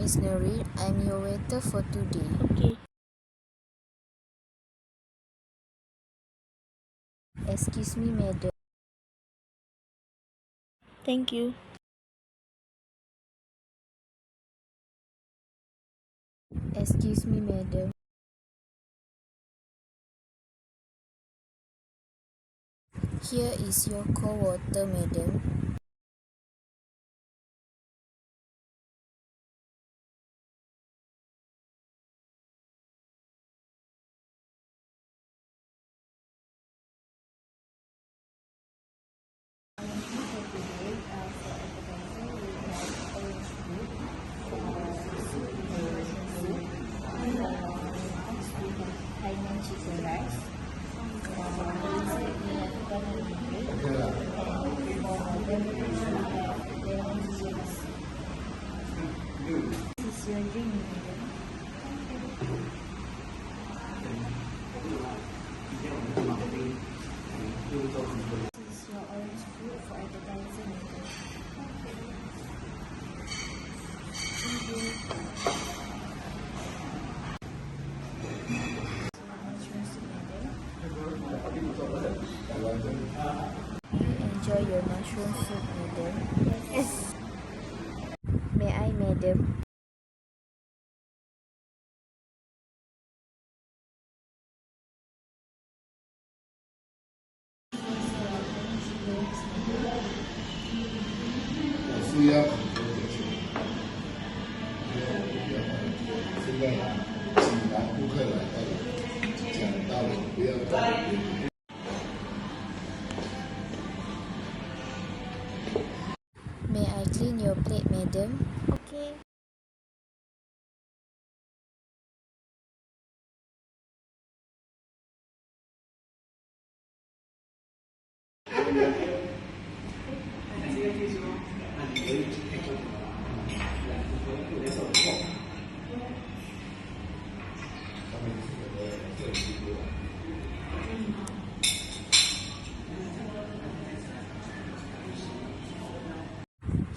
Miss Noreen. I'm your waiter for today. Okay. Excuse me, madam. Thank you. Excuse me, madam. Here is your cold water, madam. Hygiene chicken rice. This is your drink, madam. This is your orange fruit for advertising, madam. Thank you. Enjoy your mushroom soup, madam. Yes. May I, madam? May I clean your plate, madam? Okay.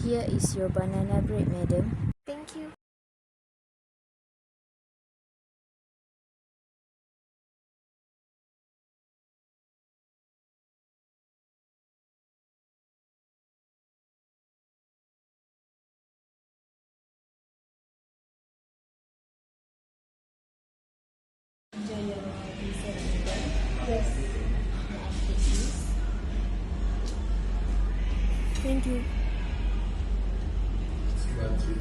Here is your banana bread, madam. Thank you. Enjoy your dessert, madam. Yes. May I take this? Thank you. Good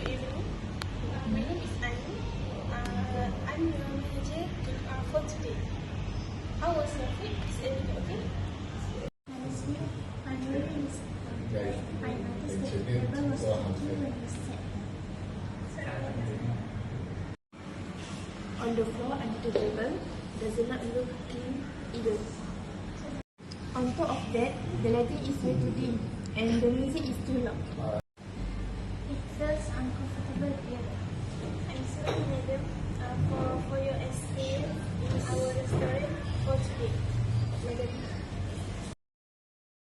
evening. My name is Annie. I'm your manager for today. How was your food? Is everything okay? Honestly, I'm really disappointed. I noticed that the table was empty when you sat down. On the floor under the table does not look clean either. On top of that, the lighting is way too dim and the music is too loud. It feels uncomfortable here.